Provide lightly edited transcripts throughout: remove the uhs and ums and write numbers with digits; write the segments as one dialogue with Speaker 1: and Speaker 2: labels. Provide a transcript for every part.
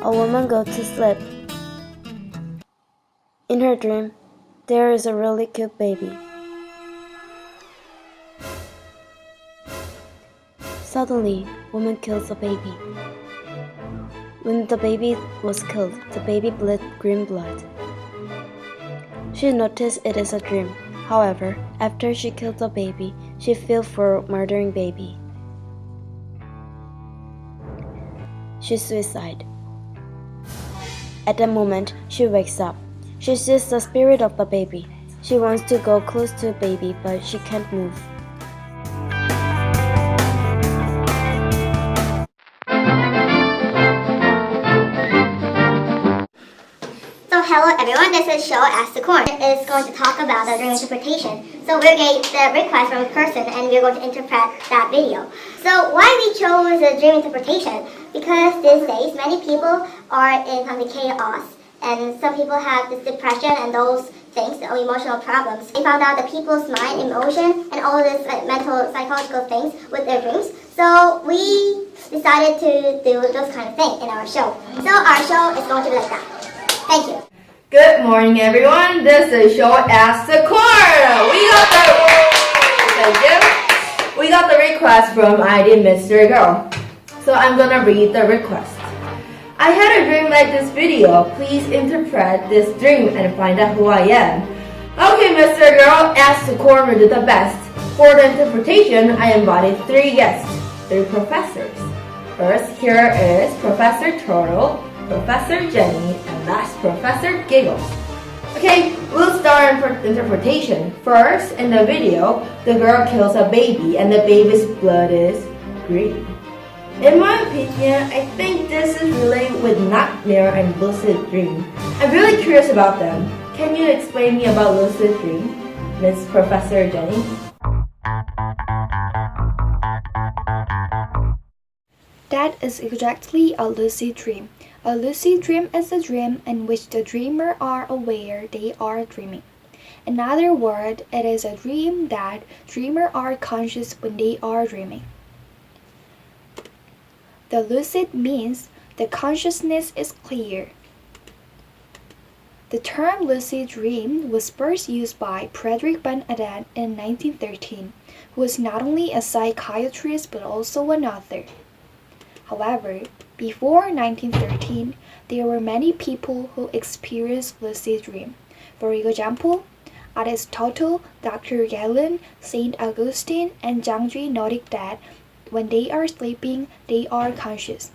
Speaker 1: A woman goes to sleep. In her dream, there is a really cute baby. Suddenly, woman kills a baby. When the baby was killed, the baby bled green blood. She noticed it is a dream. However, after she killed the baby, she feels for murdering baby. She suicide. At that moment, she wakes up. She sees the spirit of the baby. She wants to go close to the baby, but she can't move.
Speaker 2: So hello everyone, this is Show Ask the Corn. It's going to talk about the dream interpretation. So we're getting the request from a person and we're going to interpret that video. So why we chose the dream interpretation? Because these days many people are in kind of chaos and some people have this depression and those things, or emotional problems. We found out that people's mind, emotion, and all this mental, psychological things with their dreams. So we decided to do those kind of things in our show. So our show is going to be like that. Thank you.
Speaker 3: Good morning, everyone. This is Show Ask the Corn. We got the request from ID Mystery Girl. So I'm gonna read the request. I had a dream like this video. Please interpret this dream and find out who I am. Okay, Mr. Girl, Ask the Corn will do the best. For the interpretation, I invited 3 guests, 3 professors. First, here is Professor Turtle, Professor Jenny, and last Professor Giggles. Okay, we'll start interpretation. First, in the video, the girl kills a baby and the baby's blood is green. In my opinion, I think this is related with nightmare and lucid dream. I'm really curious about them. Can you explain me about lucid dream, Miss Professor Jenny?
Speaker 4: That is exactly a lucid dream. A lucid dream is a dream in which the dreamer are aware they are dreaming. In other words, it is a dream that dreamer are conscious when they are dreaming. The lucid means the consciousness is clear. The term lucid dream was first used by Frederick Van Aden in 1913, who was not only a psychiatrist but also an author. However, before 1913, there were many people who experienced lucid dream. For example, Aristotle, Dr. Galen, Saint Augustine, and Zhangzi noted that when they are sleeping, they are conscious.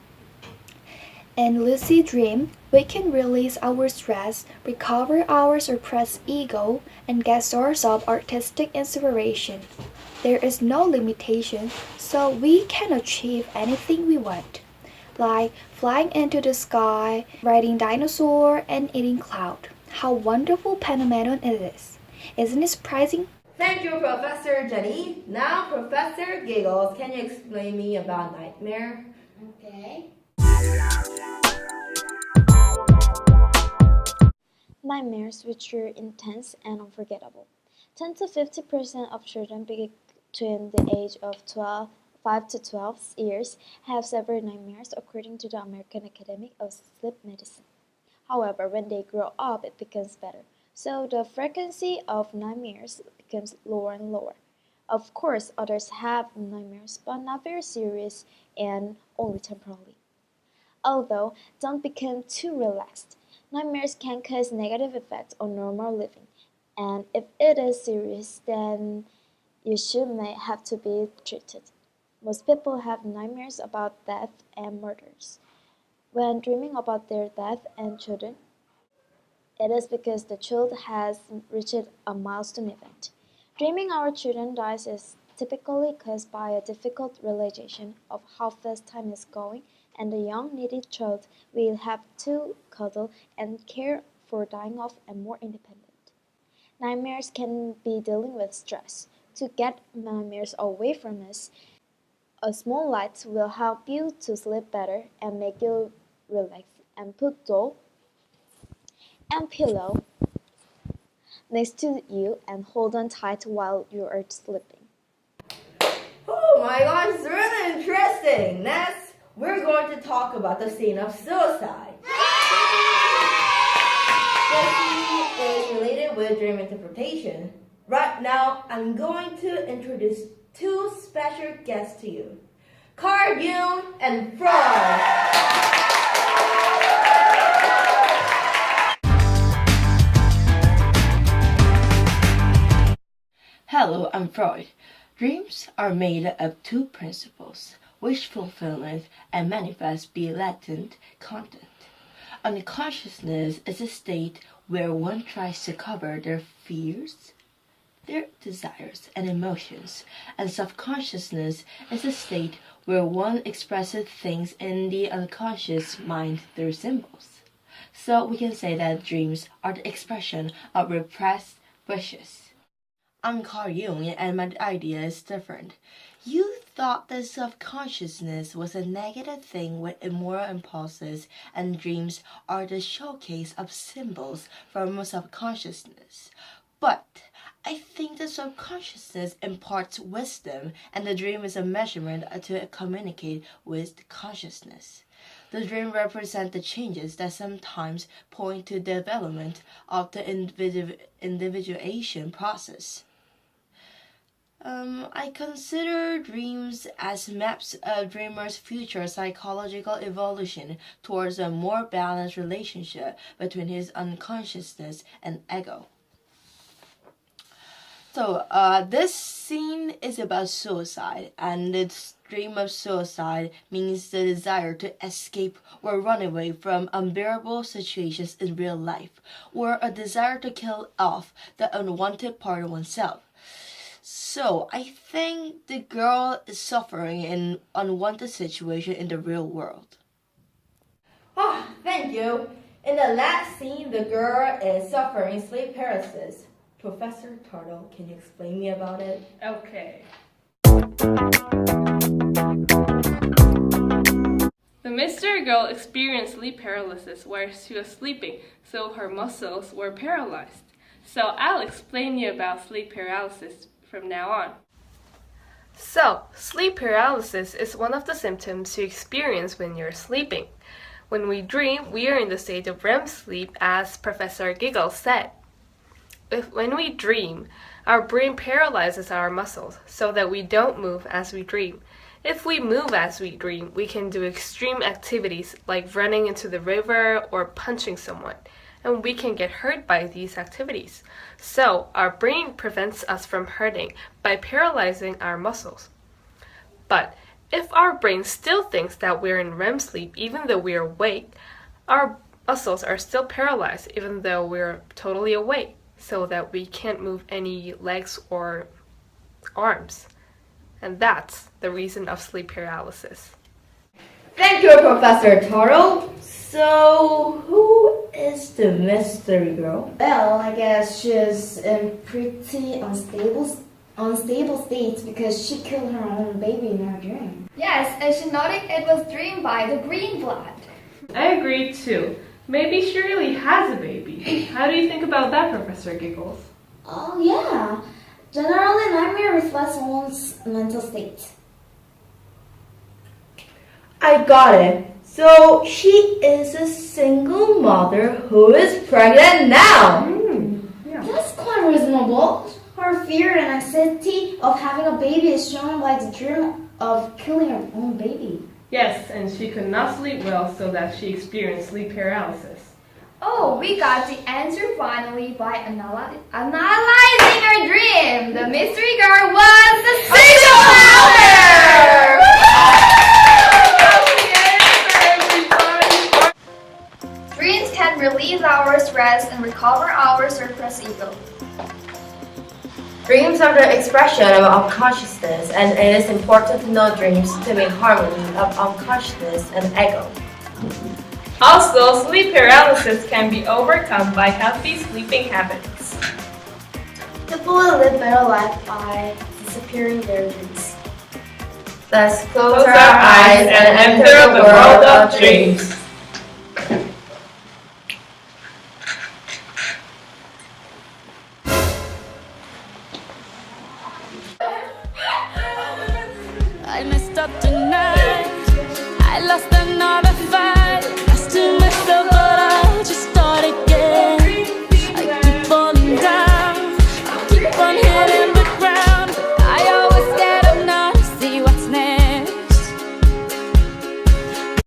Speaker 4: In lucid dream, we can release our stress, recover our suppressed ego, and get source of artistic inspiration. There is no limitation, so we can achieve anything we want, like flying into the sky, riding dinosaur, and eating cloud. How wonderful phenomenon it is. Isn't it surprising?
Speaker 3: Thank you, Professor Jenny. Now, Professor Giggles, can you explain me about nightmare?
Speaker 2: Okay.
Speaker 1: Nightmares which are intense and unforgettable. 10 to 50% of children between the age of 5 to 12 years have severe nightmares according to the American Academy of Sleep Medicine. However, when they grow up, it becomes better. So the frequency of nightmares becomes lower and lower. Of course, others have nightmares, but not very serious and only temporarily. Although, don't become too relaxed. Nightmares can cause negative effects on normal living, and if it is serious, then you may have to be treated. Most people have nightmares about death and murders. When dreaming about their death and children, it is because the child has reached a milestone event. Dreaming our children dies is typically caused by a difficult realization of how fast time is going, and the young needy child will have to cuddle and care for dying off and more independent. Nightmares can be dealing with stress. To get nightmares away from us, a small light will help you to sleep better and make you relax, and put doll and pillow next to you and hold on tight while you are sleeping.
Speaker 3: Oh my gosh, it's really interesting. Next, we're going to talk about the scene of suicide. with dream interpretation. Right now, I'm going to introduce two special guests to you, Carl Jung and Freud. Hello, I'm Freud. Dreams are made of two principles: wish fulfillment and manifest be latent content. Unconsciousness is a state where one tries to cover their fears, their desires and emotions, and subconsciousness is a state where one expresses things in the unconscious mind through symbols. So we can say that dreams are the expression of repressed wishes. I'm Carl Jung, and my idea is different. You thought that self-consciousness was a negative thing with immoral impulses, and dreams are the showcase of symbols from self-consciousness. But I think the subconsciousness imparts wisdom, and the dream is a measurement to communicate with consciousness. The dream represents the changes that sometimes point to the development of the individuation process. I consider dreams as maps of dreamer's future psychological evolution towards a more balanced relationship between his unconsciousness and ego. So, this scene is about suicide, and its dream of suicide means the desire to escape or run away from unbearable situations in real life, or a desire to kill off the unwanted part of oneself. So, I think the girl is suffering an unwanted situation in the real world. Thank you. In the last scene, the girl is suffering sleep paralysis. Professor Turtle, can you explain me about it?
Speaker 5: Okay. The mystery girl experienced sleep paralysis while she was sleeping, so her muscles were paralyzed. So I'll explain you about sleep paralysis from now on. So, sleep paralysis is one of the symptoms you experience when you're sleeping. When we dream, we are in the state of REM sleep, as Professor Giggle said. When we dream, our brain paralyzes our muscles so that we don't move as we dream. If we move as we dream, we can do extreme activities like running into the river or punching someone, and we can get hurt by these activities. So, our brain prevents us from hurting by paralyzing our muscles. But if our brain still thinks that we're in REM sleep even though we're awake, our muscles are still paralyzed even though we're totally awake, so that we can't move any legs or arms. And that's the reason of sleep paralysis.
Speaker 3: Thank you, Professor Turtle. So, who is the mystery girl?
Speaker 6: Well, I guess she's in pretty unstable state because she killed her own baby in her dream.
Speaker 4: Yes, and she noted it was dreamed by the green blood.
Speaker 5: I agree too. Maybe she really has a baby. How do you think about that, Professor Giggles?
Speaker 6: Oh yeah, generally nightmare reflects one's mental state.
Speaker 3: I got it. So, she is a single mother who is pregnant now.
Speaker 5: Yeah.
Speaker 6: That's quite reasonable. Her fear and anxiety of having a baby is shown by the dream of killing her own baby.
Speaker 5: Yes, and she could not sleep well, so that she experienced sleep paralysis.
Speaker 4: Oh, we got the answer finally by analyzing her dream. The mystery girl was the single mother! Dreams can release our stress and recover our surplus ego.
Speaker 3: Dreams are the expression of unconsciousness, and it is important to know dreams to make harmony of unconsciousness and ego.
Speaker 5: Also, sleep paralysis can be overcome by healthy sleeping habits.
Speaker 6: People will live better life by disappearing their dreams.
Speaker 3: Let's
Speaker 5: Close our eyes and enter the world of dreams.
Speaker 7: I messed up tonight. I lost another fight.